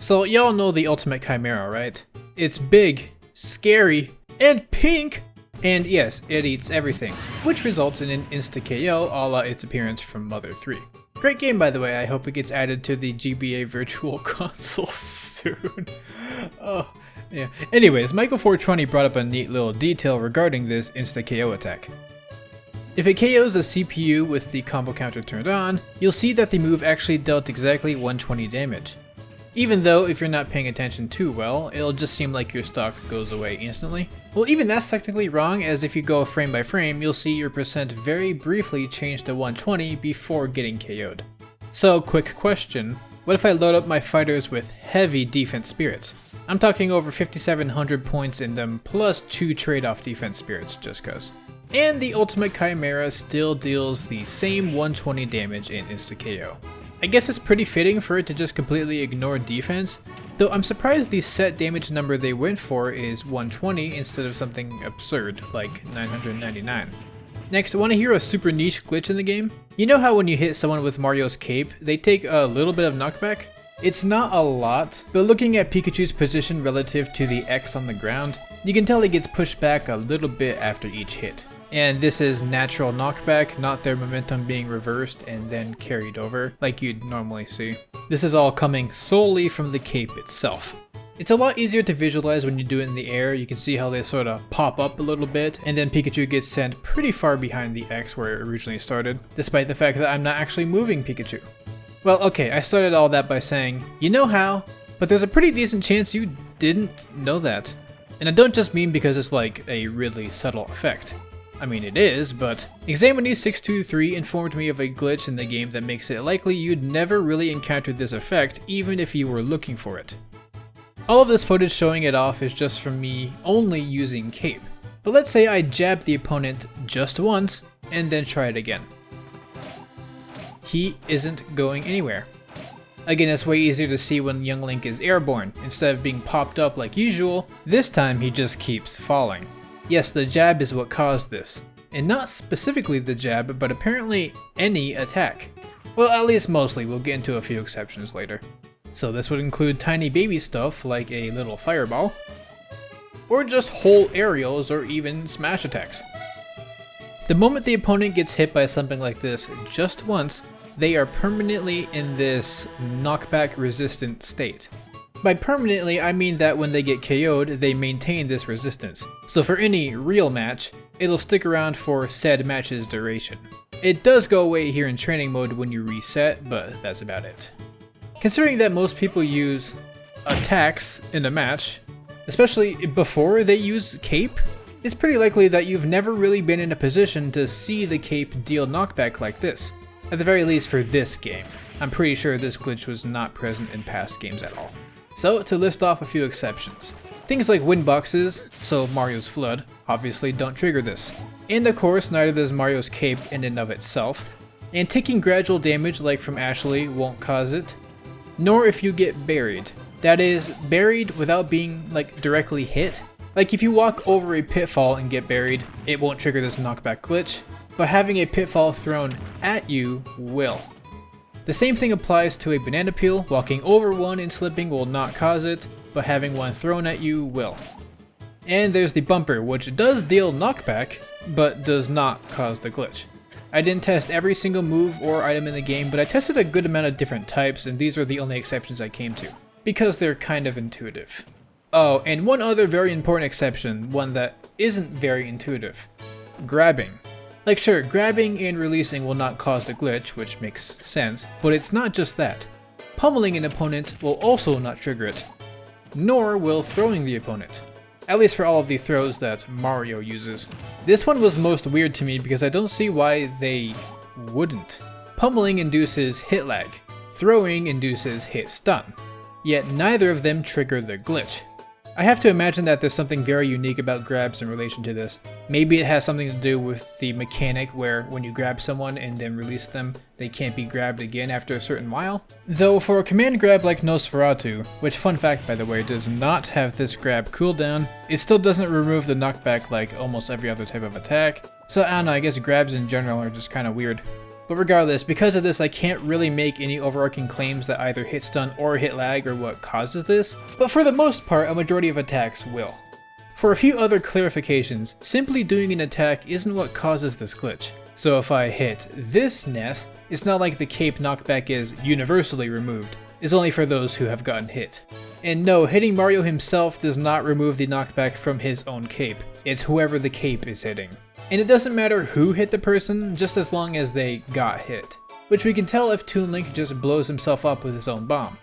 So y'all know the ultimate Chimera, right? It's big, scary, and pink! And yes, it eats everything, which results in an insta-KO a la its appearance from Mother 3. Great game, by the way. I hope it gets added to the GBA Virtual Console soon. Oh, yeah. Anyways, Michael420 brought up a neat little detail regarding this insta-KO attack. If it KOs a CPU with the combo counter turned on, you'll see that the move actually dealt exactly 120 damage. Even though, if you're not paying attention too well, it'll just seem like your stock goes away instantly. Well, even that's technically wrong, as if you go frame by frame, you'll see your percent very briefly change to 120 before getting KO'd. So, quick question, what if I load up my fighters with heavy defense spirits? I'm talking over 5,700 points in them, plus 2 trade-off defense spirits, just cuz. And the ultimate Chimera still deals the same 120 damage in insta-KO. I guess it's pretty fitting for it to just completely ignore defense, though I'm surprised the set damage number they went for is 120 instead of something absurd like 999. Next, want to hear a super niche glitch in the game? You know how when you hit someone with Mario's cape, they take a little bit of knockback? It's not a lot, but looking at Pikachu's position relative to the X on the ground, you can tell he gets pushed back a little bit after each hit. And this is natural knockback, not their momentum being reversed and then carried over, like you'd normally see. This is all coming solely from the cape itself. It's a lot easier to visualize when you do it in the air. You can see how they sort of pop up a little bit, and then Pikachu gets sent pretty far behind the X where it originally started, despite the fact that I'm not actually moving Pikachu. Well, okay, I started all that by saying, you know how, but there's a pretty decent chance you didn't know that. And I don't just mean because it's like a really subtle effect. I mean it is, but Examine623 informed me of a glitch in the game that makes it likely you'd never really encountered this effect even if you were looking for it. All of this footage showing it off is just from me only using cape, but let's say I jab the opponent just once and then try it again. He isn't going anywhere. Again, it's way easier to see when young Link is airborne. Instead of being popped up like usual, this time he just keeps falling. Yes, the jab is what caused this. And not specifically the jab, but apparently any attack. Well, at least mostly, we'll get into a few exceptions later. So this would include tiny baby stuff like a little fireball, or just whole aerials or even smash attacks. The moment the opponent gets hit by something like this just once, they are permanently in this knockback resistant state. By permanently, I mean that when they get KO'd, they maintain this resistance. So for any real match, it'll stick around for said match's duration. It does go away here in training mode when you reset, but that's about it. Considering that most people use attacks in a match, especially before they use cape, it's pretty likely that you've never really been in a position to see the cape deal knockback like this. At the very least for this game. I'm pretty sure this glitch was not present in past games at all. So, to list off a few exceptions. Things like wind boxes, so Mario's Flood, obviously don't trigger this. And of course, neither does Mario's cape in and of itself. And taking gradual damage like from Ashley won't cause it. Nor if you get buried. That is, buried without being like directly hit. Like if you walk over a pitfall and get buried, it won't trigger this knockback glitch. But having a pitfall thrown at you will. The same thing applies to a banana peel. Walking over one and slipping will not cause it, but having one thrown at you will. And there's the bumper, which does deal knockback, but does not cause the glitch. I didn't test every single move or item in the game, but I tested a good amount of different types, and these are the only exceptions I came to, because they're kind of intuitive. Oh, and one other very important exception, one that isn't very intuitive. Grabbing. Like sure, grabbing and releasing will not cause the glitch, which makes sense, but it's not just that. Pummeling an opponent will also not trigger it, nor will throwing the opponent. At least for all of the throws that Mario uses. This one was most weird to me because I don't see why they wouldn't. Pummeling induces hit lag, throwing induces hit stun, yet neither of them trigger the glitch. I have to imagine that there's something very unique about grabs in relation to this. Maybe it has something to do with the mechanic where when you grab someone and then release them, they can't be grabbed again after a certain while. Though for a command grab like Nosferatu, which fun fact by the way, does not have this grab cooldown, it still doesn't remove the knockback like almost every other type of attack. So I don't know, I guess grabs in general are just kind of weird. But regardless, because of this I can't really make any overarching claims that either hit stun or hit lag are what causes this, but for the most part a majority of attacks will. For a few other clarifications, simply doing an attack isn't what causes this glitch. So if I hit this Ness, it's not like the cape knockback is universally removed. It's only for those who have gotten hit. And no, hitting Mario himself does not remove the knockback from his own cape. It's whoever the cape is hitting. And it doesn't matter who hit the person, just as long as they got hit. Which we can tell if Toon Link just blows himself up with his own bomb.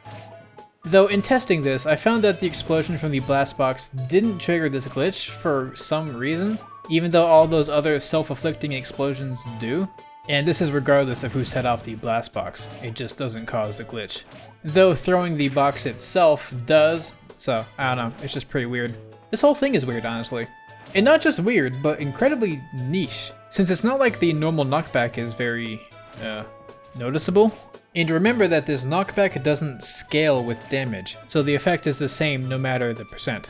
Though in testing this, I found that the explosion from the blast box didn't trigger this glitch for some reason, even though all those other self-afflicting explosions do. And this is regardless of who set off the blast box, it just doesn't cause the glitch. Though throwing the box itself does, so I don't know, it's just pretty weird. This whole thing is weird, honestly. And not just weird, but incredibly niche, since it's not like the normal knockback is very, noticeable. And remember that this knockback doesn't scale with damage, so the effect is the same no matter the percent.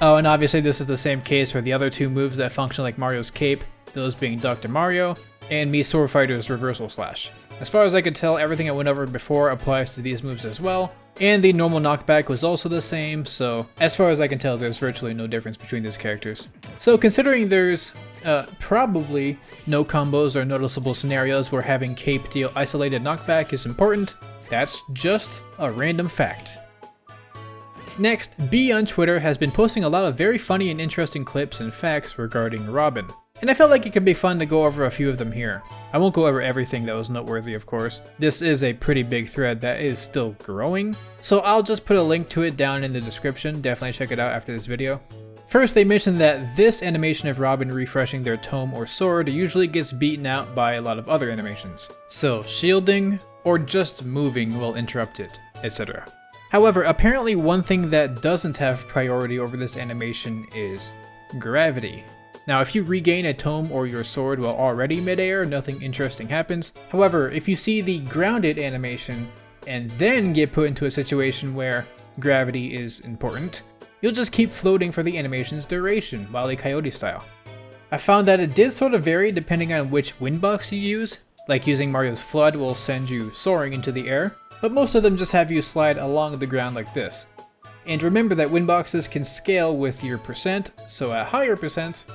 Oh, and obviously this is the same case for the other two moves that function like Mario's cape, those being Dr. Mario, and Mii Sword Fighter's Reversal Slash. As far as I could tell, everything I went over before applies to these moves as well, and the normal knockback was also the same, so as far as I can tell there's virtually no difference between these characters. So considering there's probably no combos or noticeable scenarios where having cape deal isolated knockback is important, that's just a random fact. Next, B on Twitter has been posting a lot of very funny and interesting clips and facts regarding Robin. And I felt like it could be fun to go over a few of them here. I won't go over everything that was noteworthy, of course. This is a pretty big thread that is still growing, so I'll just put a link to it down in the description. Definitely check it out after this video. First, they mentioned that this animation of Robin refreshing their tome or sword usually gets beaten out by a lot of other animations. So shielding, or just moving will interrupt it, etc. However, apparently one thing that doesn't have priority over this animation is gravity. Now, if you regain a tome or your sword while already midair, nothing interesting happens. However, if you see the grounded animation and then get put into a situation where gravity is important, you'll just keep floating for the animation's duration, Wile E. Coyote style. I found that it did sort of vary depending on which wind box you use, like using Mario's Flood will send you soaring into the air, but most of them just have you slide along the ground like this. And remember that wind boxes can scale with your percent, so at higher percents.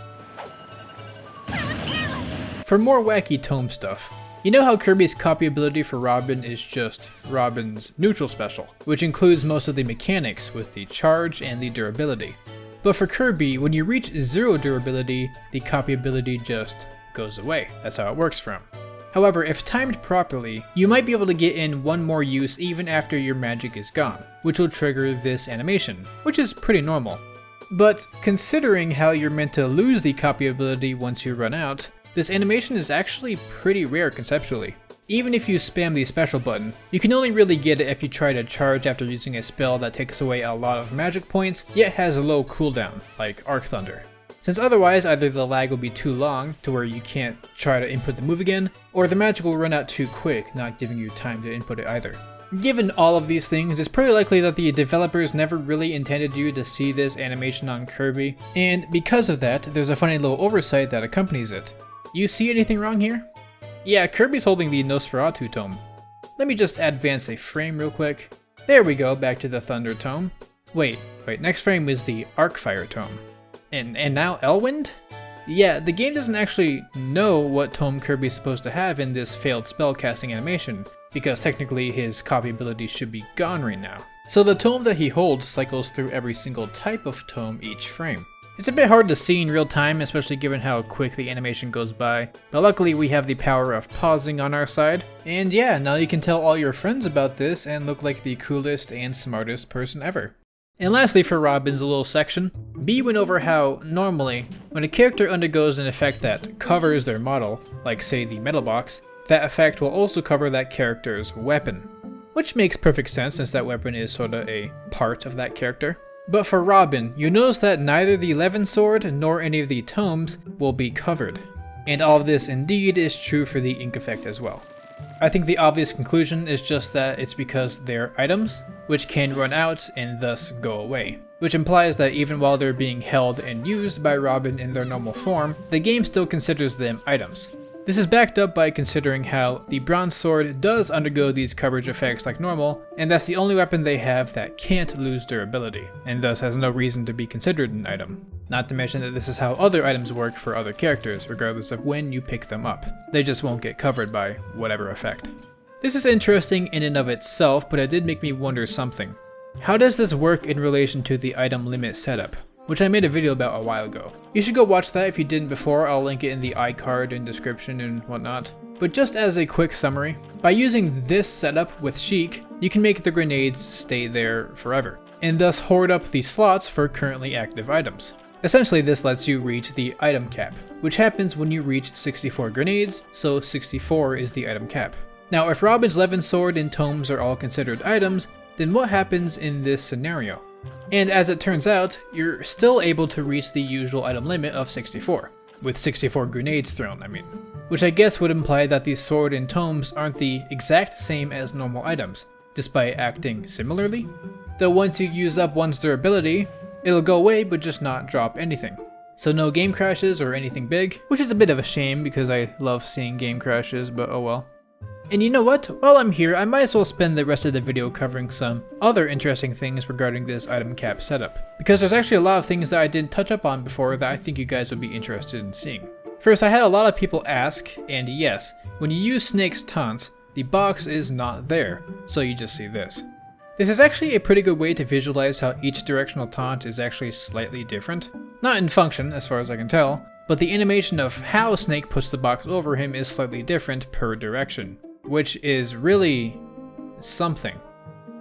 For more wacky tome stuff, you know how Kirby's copy ability for Robin is just Robin's neutral special, which includes most of the mechanics with the charge and the durability. But for Kirby, when you reach 0 durability, the copy ability just goes away. That's how it works for him. However, if timed properly, you might be able to get in one more use even after your magic is gone, which will trigger this animation, which is pretty normal. But considering how you're meant to lose the copy ability once you run out, this animation is actually pretty rare conceptually. Even if you spam the special button, you can only really get it if you try to charge after using a spell that takes away a lot of magic points, yet has a low cooldown, like Arc Thunder. Since otherwise either the lag will be too long, to where you can't try to input the move again, or the magic will run out too quick, not giving you time to input it either. Given all of these things, it's pretty likely that the developers never really intended you to see this animation on Kirby, and because of that, there's a funny little oversight that accompanies it. You see anything wrong here? Yeah, Kirby's holding the Nosferatu tome. Let me just advance a frame real quick. There we go, back to the Thunder tome. Wait, next frame is the Arcfire tome. And now Elwind? Yeah, the game doesn't actually know what tome Kirby's supposed to have in this failed spellcasting animation, because technically his copy ability should be gone right now. So the tome that he holds cycles through every single type of tome each frame. It's a bit hard to see in real time, especially given how quick the animation goes by, but luckily we have the power of pausing on our side. And yeah, now you can tell all your friends about this and look like the coolest and smartest person ever. And lastly for Robin's little section, B went over how, normally, when a character undergoes an effect that covers their model, like say the metal box, that effect will also cover that character's weapon. Which makes perfect sense since that weapon is sorta a part of that character. But for Robin, you notice that neither the Levin sword nor any of the tomes will be covered. And all of this indeed is true for the ink effect as well. I think the obvious conclusion is just that it's because they're items, which can run out and thus go away. Which implies that even while they're being held and used by Robin in their normal form, the game still considers them items. This is backed up by considering how the bronze sword does undergo these coverage effects like normal, and that's the only weapon they have that can't lose durability, and thus has no reason to be considered an item. Not to mention that this is how other items work for other characters, regardless of when you pick them up. They just won't get covered by whatever effect. This is interesting in and of itself, but it did make me wonder something. How does this work in relation to the item limit setup, which I made a video about a while ago? You should go watch that if you didn't before. I'll link it in the iCard and description and whatnot. But just as a quick summary, by using this setup with Sheik, you can make the grenades stay there forever, and thus hoard up the slots for currently active items. Essentially, this lets you reach the item cap, which happens when you reach 64 grenades, so 64 is the item cap. Now, if Robin's Levin sword and tomes are all considered items, then what happens in this scenario? And as it turns out, you're still able to reach the usual item limit of 64, with 64 grenades thrown, which I guess would imply that these sword and tomes aren't the exact same as normal items, despite acting similarly. Though once you use up one's durability, it'll go away but just not drop anything. So no game crashes or anything big, which is a bit of a shame because I love seeing game crashes, but oh well. And you know what? While I'm here, I might as well spend the rest of the video covering some other interesting things regarding this item cap setup, because there's actually a lot of things that I didn't touch up on before that I think you guys would be interested in seeing. First, I had a lot of people ask, and yes, when you use Snake's taunt, the box is not there, so you just see this. This is actually a pretty good way to visualize how each directional taunt is actually slightly different. Not in function, as far as I can tell, but the animation of how Snake puts the box over him is slightly different per direction, which is really something.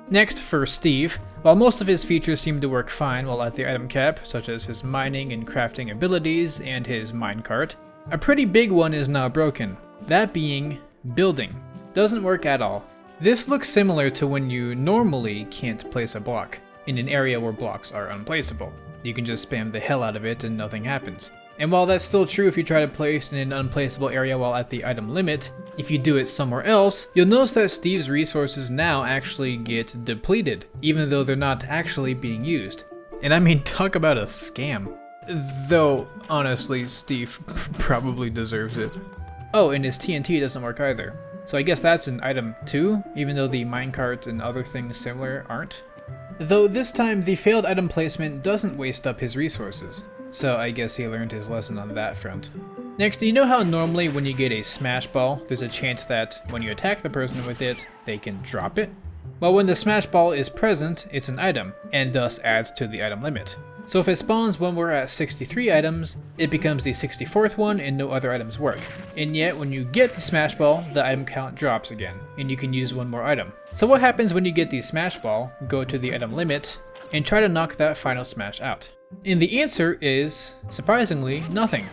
Next, for Steve, while most of his features seem to work fine while at the item cap, such as his mining and crafting abilities and his minecart, a pretty big one is now broken, that being building. Doesn't work at all. This looks similar to when you normally can't place a block in an area where blocks are unplaceable. You can just spam the hell out of it and nothing happens. And while that's still true if you try to place in an unplaceable area while at the item limit, if you do it somewhere else, you'll notice that Steve's resources now actually get depleted, even though they're not actually being used. And I mean, talk about a scam. Though, honestly, Steve probably deserves it. Oh, and his TNT doesn't work either. So I guess that's an item too, even though the minecart and other things similar aren't. Though this time the failed item placement doesn't waste up his resources, so I guess he learned his lesson on that front. Next, you know how normally when you get a smash ball, there's a chance that when you attack the person with it, they can drop it? Well, when the smash ball is present, it's an item, and thus adds to the item limit. So if it spawns when we're at 63 items, it becomes the 64th one and no other items work. And yet when you get the smash ball, the item count drops again, and you can use one more item. So what happens when you get the smash ball, go to the item limit, and try to knock that final smash out? And the answer is, surprisingly, nothing.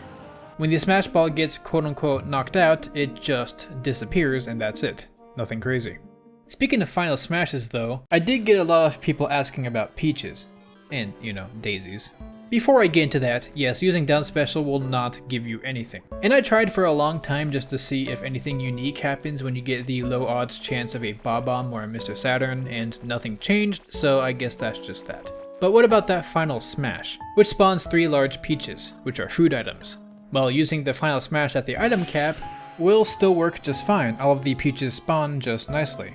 When the smash ball gets quote-unquote knocked out, it just disappears and that's it. Nothing crazy. Speaking of final smashes though, I did get a lot of people asking about peaches. And, you know, daisies. Before I get into that, yes, using down special will not give you anything. And I tried for a long time just to see if anything unique happens when you get the low odds chance of a Bob-omb or a Mr. Saturn, and nothing changed, so I guess that's just that. But what about that final smash, which spawns 3 large peaches, which are food items? Well, using the final smash at the item cap will still work just fine. All of the peaches spawn just nicely.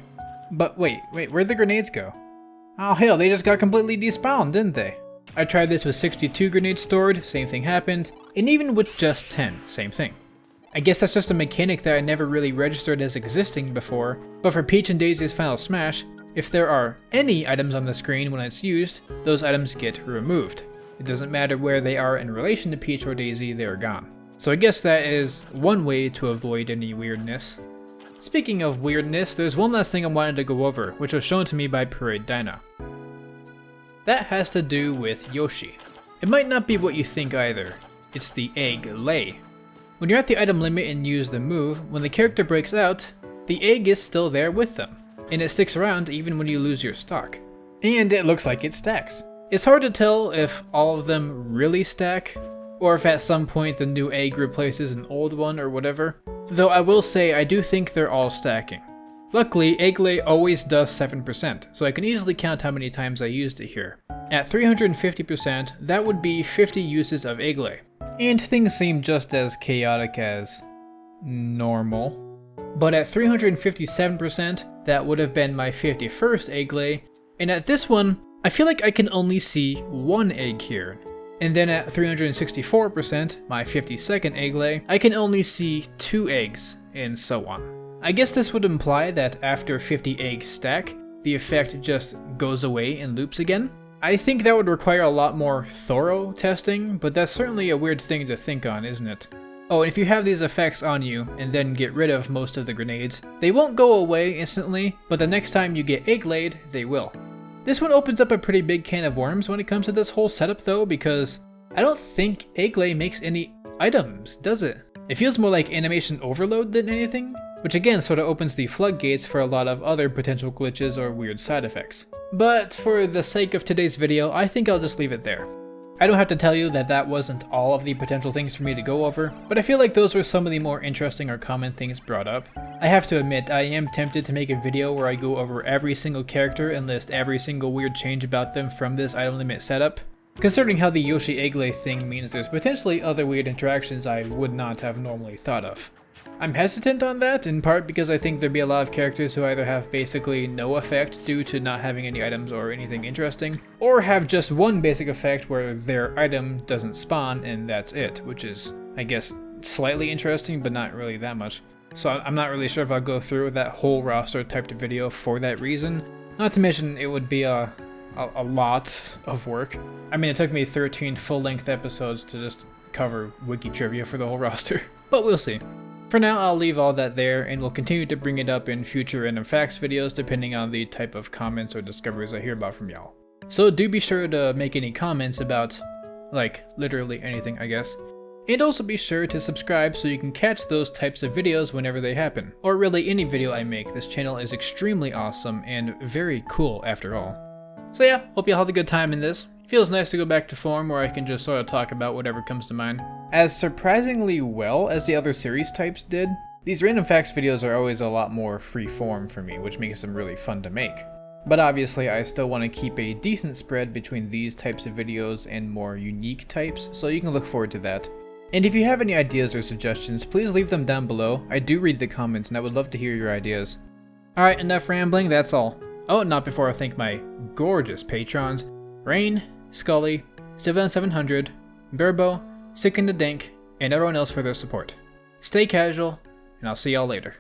But wait, where'd the grenades go? Oh hell, they just got completely despawned, didn't they? I tried this with 62 grenades stored, same thing happened, and even with just 10, same thing. I guess that's just a mechanic that I never really registered as existing before, but for Peach and Daisy's final smash, if there are any items on the screen when it's used, those items get removed. It doesn't matter where they are in relation to Peach or Daisy, they're gone. So I guess that is one way to avoid any weirdness. Speaking of weirdness, there's one last thing I wanted to go over, which was shown to me by Parade Dyna. That has to do with Yoshi. It might not be what you think either. It's the egg lay. When you're at the item limit and use the move, when the character breaks out, the egg is still there with them, and it sticks around even when you lose your stock. And it looks like it stacks. It's hard to tell if all of them really stack, or if at some point the new egg replaces an old one or whatever. Though I will say I do think they're all stacking. Luckily, egg lay always does 7%, so I can easily count how many times I used it here. At 350%, that would be 50 uses of egg lay. And things seem just as chaotic as normal. But at 357%, that would have been my 51st egg lay, and at this one, I feel like I can only see one egg here. And then at 364%, my 52nd egg lay, I can only see 2 eggs, and so on. I guess this would imply that after 50 eggs stack, the effect just goes away and loops again. I think that would require a lot more thorough testing, but that's certainly a weird thing to think on, isn't it? Oh, and if you have these effects on you and then get rid of most of the grenades, they won't go away instantly, but the next time you get egg laid, they will. This one opens up a pretty big can of worms when it comes to this whole setup though, because I don't think egg lay makes any items, does it? It feels more like animation overload than anything, which again sort of opens the floodgates for a lot of other potential glitches or weird side effects. But for the sake of today's video, I think I'll just leave it there. I don't have to tell you that that wasn't all of the potential things for me to go over, but I feel like those were some of the more interesting or common things brought up. I have to admit, I am tempted to make a video where I go over every single character and list every single weird change about them from this item limit setup. Considering how the Yoshi egg lay thing means there's potentially other weird interactions I would not have normally thought of. I'm hesitant on that, in part because I think there'd be a lot of characters who either have basically no effect due to not having any items or anything interesting, or have just one basic effect where their item doesn't spawn and that's it, which is, I guess, slightly interesting but not really that much. So I'm not really sure if I'll go through with that whole roster typed video for that reason. Not to mention it would be a lot of work. I mean, it took me 13 full-length episodes to just cover wiki trivia for the whole roster, but we'll see. For now, I'll leave all that there, and we'll continue to bring it up in future random facts videos depending on the type of comments or discoveries I hear about from y'all. So do be sure to make any comments about, like, literally anything, I guess. And also be sure to subscribe so you can catch those types of videos whenever they happen. Or really any video I make. This channel is extremely awesome and very cool after all. So yeah, hope y'all had a good time in this. Feels nice to go back to form where I can just sort of talk about whatever comes to mind. As surprisingly well as the other series types did, these random facts videos are always a lot more free form for me, which makes them really fun to make. But obviously I still want to keep a decent spread between these types of videos and more unique types, so you can look forward to that. And if you have any ideas or suggestions, please leave them down below. I do read the comments and I would love to hear your ideas. Alright, enough rambling, that's all. Oh, not before I thank my gorgeous patrons, Raighne, Skully, Sylvan700, Burbo, SickanDaDank, and everyone else for their support. Stay casual, and I'll see y'all later.